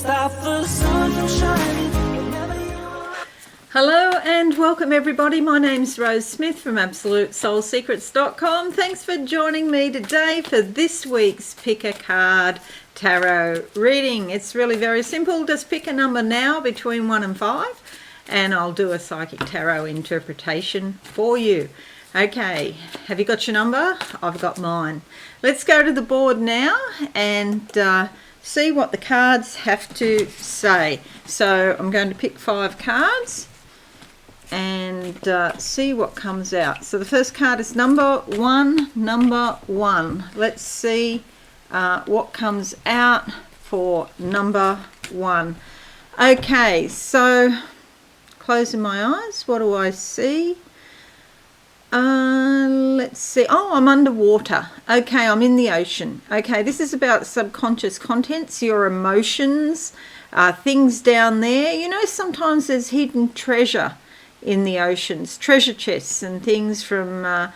stop the sun from shining. Hello and welcome everybody. My name's Rose Smith from AbsoluteSoulSecrets.com. Thanks for joining me today for this week's Pick a Card Tarot reading. It's really very simple. Just pick a number now between 1 and 5 and I'll do a psychic tarot interpretation for you. Okay, have you got your number? I've got mine. Let's go to the board now and see what the cards have to say. So I'm going to pick 5 cards and see what comes out. So the first card is number one. Let's see what comes out for number 1. Okay, so closing my eyes, what do I see? Let's see. Oh, I'm underwater. Okay, I'm in the ocean. Okay, this is about subconscious contents, your emotions, things down there. You know, sometimes there's hidden treasure in the oceans, treasure chests and things from,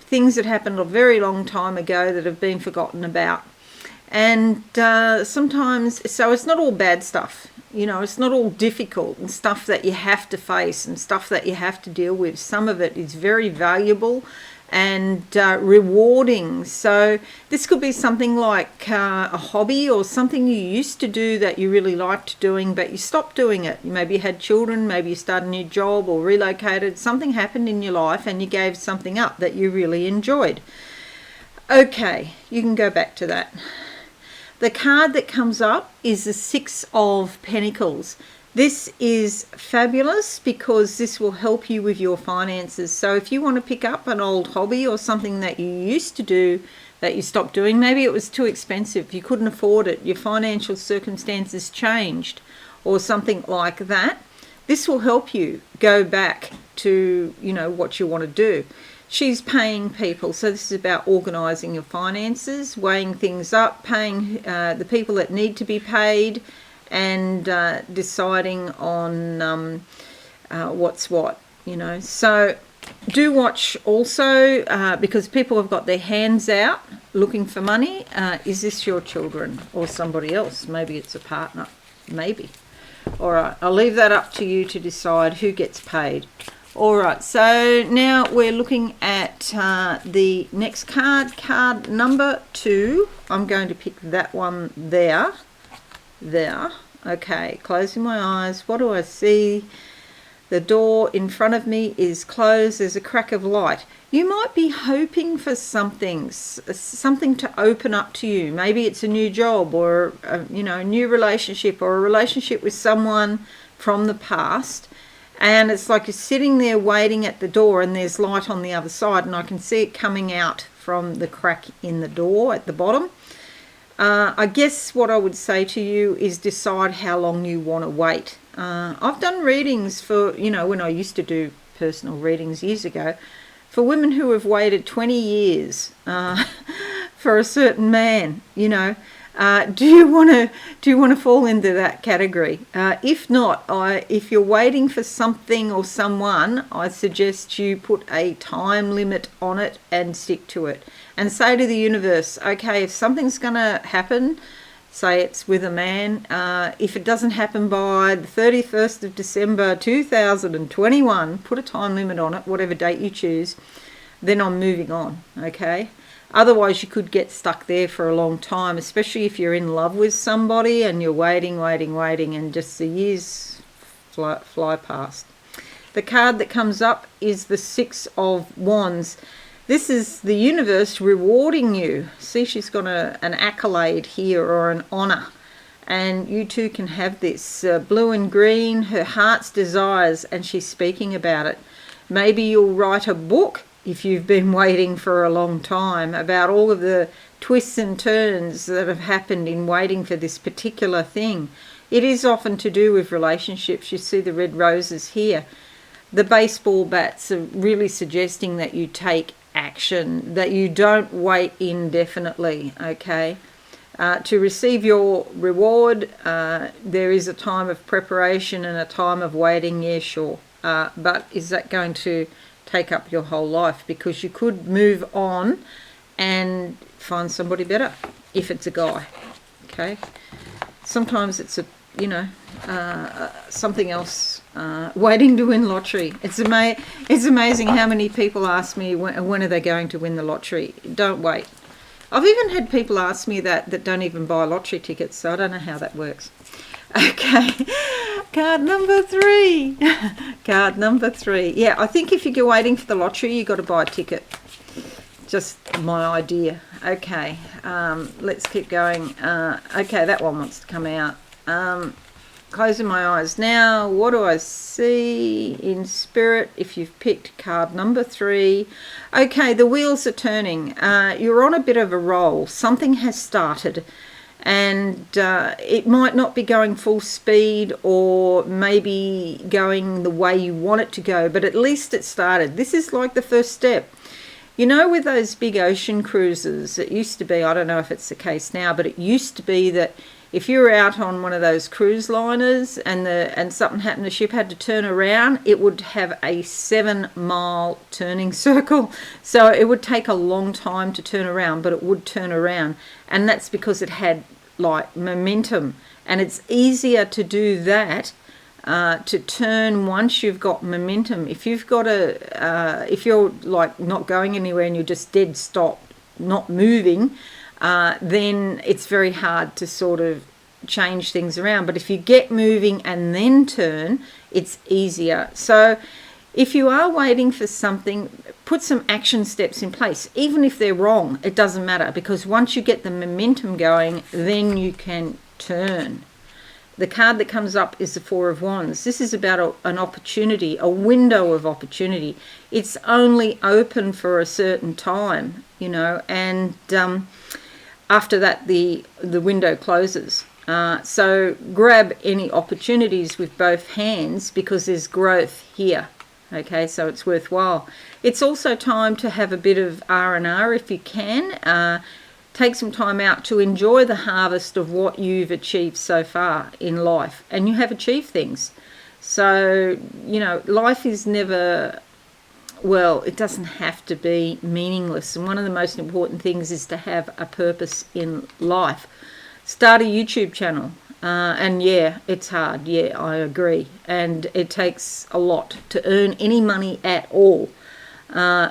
things that happened a very long time ago that have been forgotten about. And sometimes, so it's not all bad stuff. You know, it's not all difficult and stuff that you have to face and stuff that you have to deal with. Some of it is very valuable and rewarding. So this could be something like a hobby or something you used to do that you really liked doing, but you stopped doing it. Maybe you had children, maybe you started a new job or relocated. Something happened in your life and you gave something up that you really enjoyed. Okay, you can go back to that. The card that comes up is the 6 of Pentacles. This is fabulous because this will help you with your finances. So if you want to pick up an old hobby or something that you used to do that you stopped doing, maybe it was too expensive, you couldn't afford it, your financial circumstances changed or something like that, this will help you go back to, what you want to do. She's paying people, so this is about organising your finances, weighing things up, paying the people that need to be paid, and deciding on what's what, So do watch also, because people have got their hands out looking for money. Is this your children or somebody else? Maybe it's a partner, maybe. All right, I'll leave that up to you to decide who gets paid. All right, so now we're looking at the next card number 2. I'm going to pick that one there. Okay, closing my eyes. What do I see? The door in front of me is closed. There's a crack of light. You might be hoping for something to open up to you. Maybe it's a new job or a new relationship or a relationship with someone from the past. And it's like you're sitting there waiting at the door and there's light on the other side and I can see it coming out from the crack in the door at the bottom. I guess what I would say to you is decide how long you want to wait. I've done readings for, when I used to do personal readings years ago, for women who have waited 20 years for a certain man, Do you want to fall into that category? If not, if you're waiting for something or someone, I suggest you put a time limit on it and stick to it. And say to the universe, okay, if something's going to happen, say it's with a man, if it doesn't happen by the 31st of December 2021, put a time limit on it, whatever date you choose, then I'm moving on, okay? Otherwise, you could get stuck there for a long time, especially if you're in love with somebody and you're waiting, and just the years fly past. The card that comes up is the 6 of Wands. This is the universe rewarding you. See, she's got an accolade here or an honour. And you too can have this. Blue and green, her heart's desires, and she's speaking about it. Maybe you'll write a book if you've been waiting for a long time about all of the twists and turns that have happened in waiting for this particular thing. It is often to do with relationships. You see the red roses here. The baseball bats are really suggesting that you take action, that you don't wait indefinitely, okay? To receive your reward, there is a time of preparation and a time of waiting, yeah, sure. But is that going to take up your whole life? Because you could move on and find somebody better if it's a guy, okay? Sometimes it's something else waiting to win lottery. It's amazing how many people ask me when are they going to win the lottery. Don't wait. I've even had people ask me that don't even buy lottery tickets, so I don't know how that works. Okay, card number 3. Card number 3. Yeah, I think if you're waiting for the lottery, you've got to buy a ticket. Just my idea. Okay, let's keep going. Okay, that one wants to come out. Closing my eyes now. What do I see in spirit if you've picked card number 3? Okay, the wheels are turning. You're on a bit of a roll. Something has started, and it might not be going full speed or maybe going the way you want it to go, but at least it started. This is like the first step. You know, with those big ocean cruises, it used to be, I don't know if it's the case now, but it used to be that if you were out on one of those cruise liners and something happened, the ship had to turn around, it would have a 7-mile turning circle. So it would take a long time to turn around, but it would turn around. And that's because it had like momentum. And it's easier to do that, to turn once you've got momentum. If you've got if you're like not going anywhere and you're just dead stop, not moving, then it's very hard to sort of change things around. But if you get moving and then turn, it's easier. So if you are waiting for something, put some action steps in place. Even if they're wrong, it doesn't matter, because once you get the momentum going, then you can turn. The card that comes up is the 4 of Wands. This is about an opportunity, a window of opportunity. It's only open for a certain time, and after that the window closes. So grab any opportunities with both hands, because there's growth here. Okay, so it's worthwhile. It's also time to have a bit of R&R if you can. Take some time out to enjoy the harvest of what you've achieved so far in life. And you have achieved things. So, life is never, it doesn't have to be meaningless. And one of the most important things is to have a purpose in life. Start a YouTube channel. And yeah, it's hard. Yeah, I agree. And it takes a lot to earn any money at all.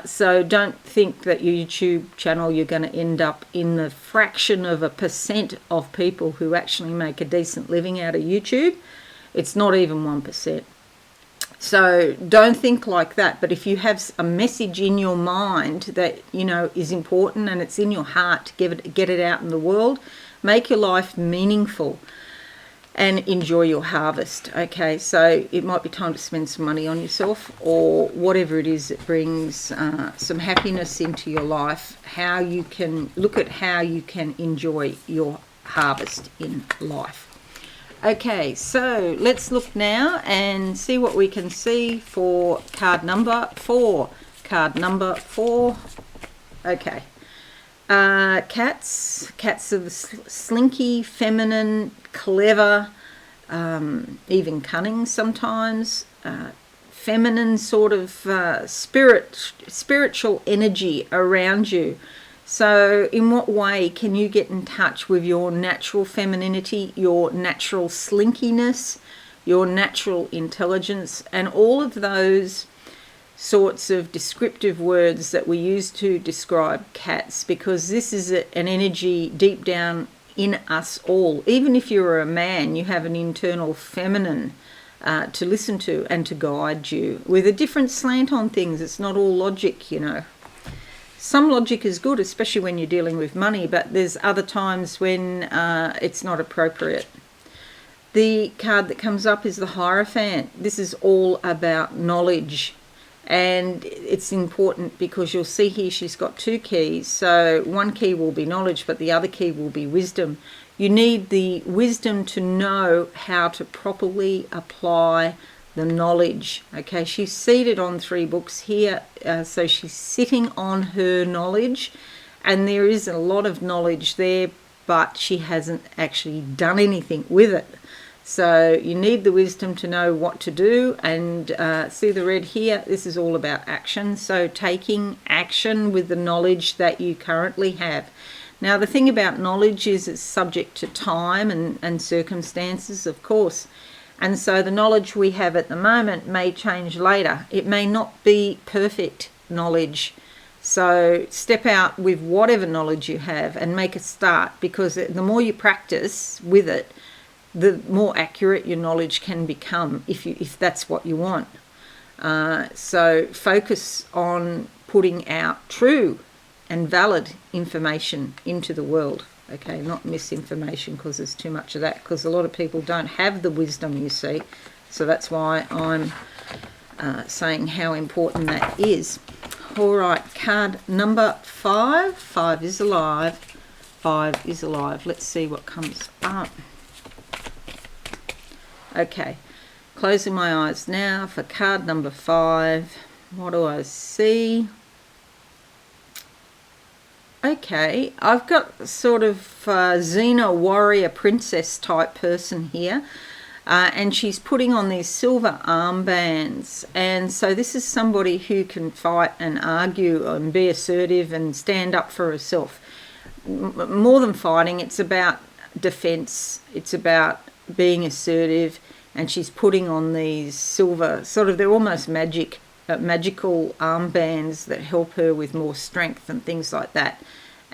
So don't think that your YouTube channel, you're going to end up in the fraction of a % of people who actually make a decent living out of YouTube. It's not even 1%. So don't think like that. But if you have a message in your mind that, is important and it's in your heart to get it out in the world, make your life meaningful and enjoy your harvest. Okay, so it might be time to spend some money on yourself, or whatever it is that brings some happiness into your life. How you can look at how you can enjoy your harvest in life. Okay, so let's look now and see what we can see for card number 4. Card number 4. Okay. Cats are the slinky, feminine, clever, even cunning sometimes, feminine sort of spiritual energy around you. So in what way can you get in touch with your natural femininity, your natural slinkiness, your natural intelligence, and all of those sorts of descriptive words that we use to describe cats, because this is an energy deep down in us all. Even if you're a man, you have an internal feminine to listen to and to guide you with a different slant on things. It's not all logic, Some logic is good, especially when you're dealing with money, but there's other times when it's not appropriate. The card that comes up is the Hierophant. This is all about knowledge. And it's important because you'll see here she's got 2 keys. So one key will be knowledge, but the other key will be wisdom. You need the wisdom to know how to properly apply the knowledge. Okay, she's seated on 3 books here. So she's sitting on her knowledge. And there is a lot of knowledge there, but she hasn't actually done anything with it. So you need the wisdom to know what to do. And see the red here, this is all about action. So taking action with the knowledge that you currently have. Now, the thing about knowledge is it's subject to time and circumstances, of course. And so the knowledge we have at the moment may change later. It may not be perfect knowledge. So step out with whatever knowledge you have and make a start, because the more you practice with it, the more accurate your knowledge can become if that's what you want. So focus on putting out true and valid information into the world. Okay, not misinformation, because there's too much of that, because a lot of people don't have the wisdom, you see. So that's why I'm saying how important that is. All right, card number 5. 5 is alive. 5 is alive. Let's see what comes up. Okay, closing my eyes now for card number 5. What do I see? Okay, I've got sort of Xena warrior princess type person here, and she's putting on these silver armbands. And so this is somebody who can fight and argue and be assertive and stand up for herself. More than fighting, it's about defense, it's about being assertive, and she's putting on these silver, sort of, they're almost magical armbands that help her with more strength and things like that.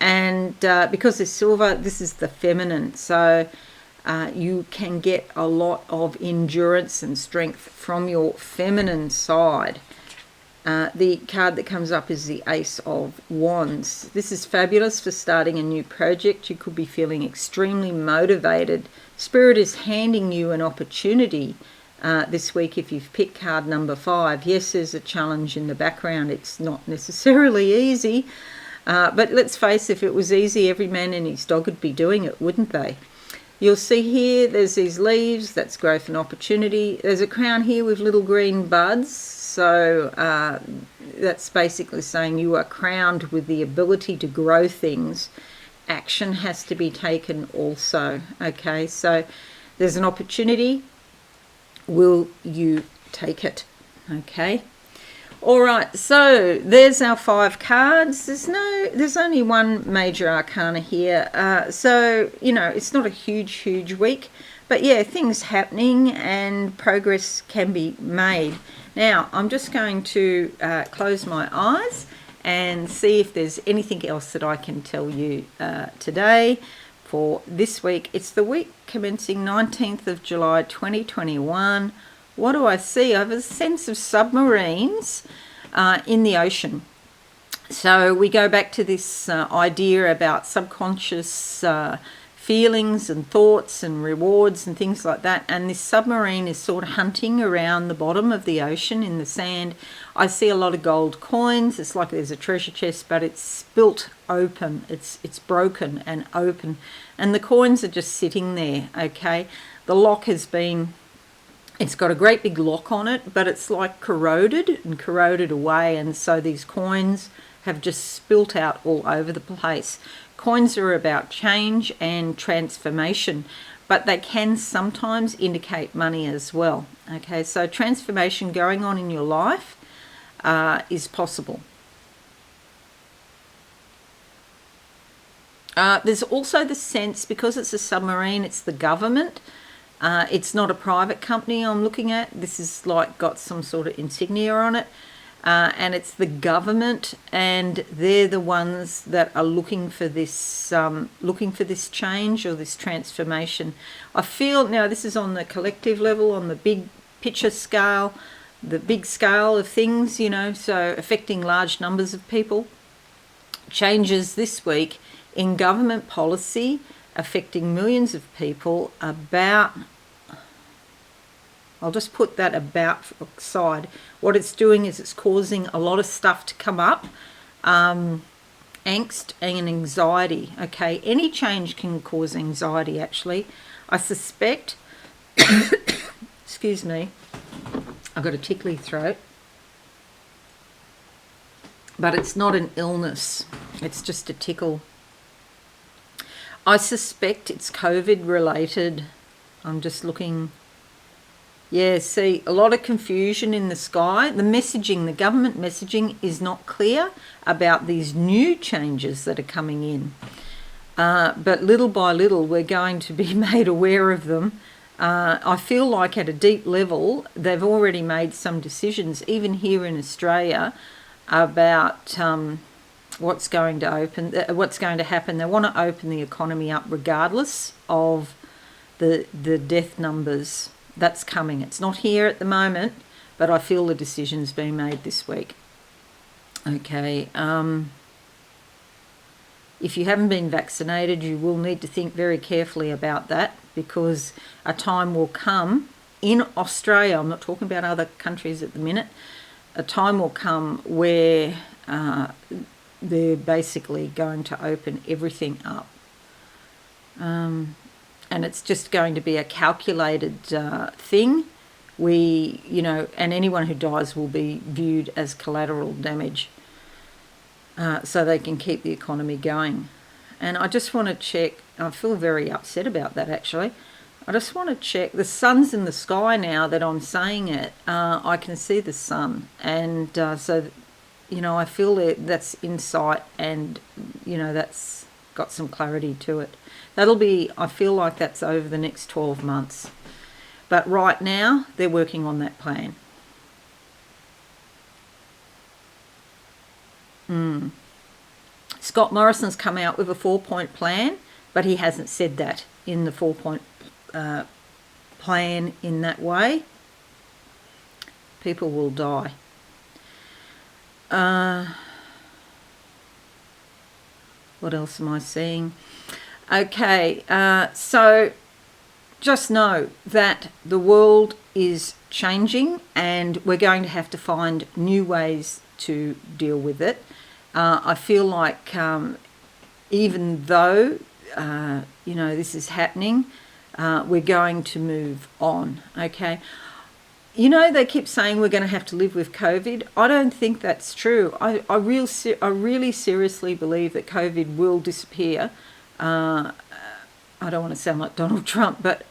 And because it's silver, this is the feminine, so you can get a lot of endurance and strength from your feminine side. The card that comes up is the Ace of Wands. This is fabulous for starting a new project. You could be feeling extremely motivated. Spirit is handing you an opportunity this week if you've picked card number 5. Yes, there's a challenge in the background. It's not necessarily easy, but let's face it, if it was easy, every man and his dog would be doing it, wouldn't they? You'll see here there's these leaves, that's growth and opportunity. There's a crown here with little green buds, so that's basically saying you are crowned with the ability to grow things. Action has to be taken also. Okay, so there's an opportunity. Will you take it? Okay. All right, so there's our 5 cards. There's only one major arcana here. So, you know, it's not a huge week, but yeah, things happening and progress can be made. Now, I'm just going to close my eyes and see if there's anything else that I can tell you today for this week. It's the week commencing 19th of July 2021. What do I see? I have a sense of submarines in the ocean. So we go back to this idea about subconscious feelings and thoughts and rewards and things like that. And this submarine is sort of hunting around the bottom of the ocean in the sand. I see a lot of gold coins. It's like there's a treasure chest, but it's spilt open. It's broken and open. And the coins are just sitting there, okay? The lock has been... It's got a great big lock on it, but it's like corroded away, and so these coins have just spilt out all over the place. Coins are about change and transformation, but they can sometimes indicate money as well. Okay, so transformation going on in your life is possible. There's also the sense, because it's a submarine, it's the government. It's not a private company I'm looking at. This is like got some sort of insignia on it. And it's the government, and they're the ones that are looking for this change or this transformation. I feel, now this is on the collective level, on the big picture scale, the big scale of things, you know, so affecting large numbers of people. Changes this week in government policy affecting millions of people about, I'll just put that about aside. What it's doing is it's causing a lot of stuff to come up, angst and anxiety, okay? Any change can cause anxiety, actually. I suspect, excuse me, I've got a tickly throat, but it's not an illness. It's just a tickle. I suspect it's COVID related. I'm just looking. Yeah, see, a lot of confusion in the sky. The messaging, the government messaging is not clear about these new changes that are coming in. but little by little we're going to be made aware of them. I feel like at a deep level they've already made some decisions, even here in Australia, about what's going to happen. They want to open the economy up regardless of the death numbers. That's coming. It's not here at the moment, but I feel the decision's being made this week. Okay. If you haven't been vaccinated, you will need to think very carefully about that, because a time will come in Australia, I'm not talking about other countries at the minute, a time will come where they're basically going to open everything up. And it's just going to be a calculated thing. And anyone who dies will be viewed as collateral damage. So they can keep the economy going. And I just want to check, I feel very upset about that actually. I just want to check, the sun's in the sky now that I'm saying it. I can see the sun, and so, I feel that's insight, and, that's got some clarity to it. I feel like that's over the next 12 months. But right now, they're working on that plan. Scott Morrison's come out with a 4-point plan, but he hasn't said that in the 4-point plan in that way. People will die. What else am I seeing? Okay, so just know that the world is changing and we're going to have to find new ways to deal with it. I feel like even though, this is happening, we're going to move on, okay? They keep saying we're going to have to live with COVID. I don't think that's true. I really seriously believe that COVID will disappear. I don't want to sound like Donald Trump, but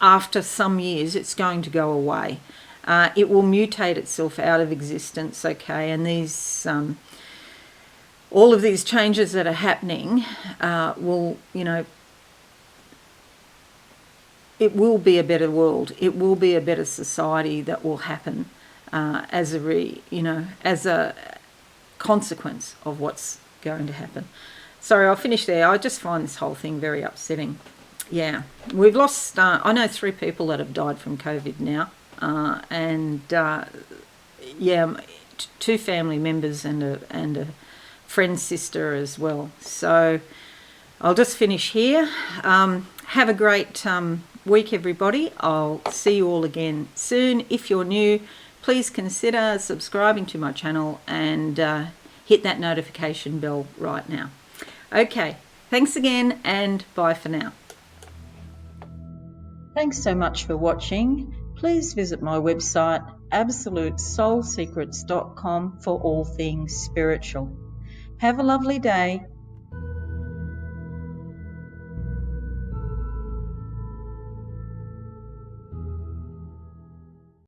after some years it's going to go away. It will mutate itself out of existence, okay? And these... all of these changes that are happening will, it will be a better world. It will be a better society that will happen as a consequence of what's going to happen. Sorry, I'll finish there. I just find this whole thing very upsetting. Yeah, we've lost, I know 3 people that have died from COVID now. And 2 family members and a friend's sister as well. So I'll just finish here. Have a great week, everybody. I'll see you all again soon. If you're new, please consider subscribing to my channel and hit that notification bell right now. Okay, thanks again and bye for now. Thanks so much for watching. Please visit my website absolutesoulsecrets.com for all things spiritual. Have a lovely day.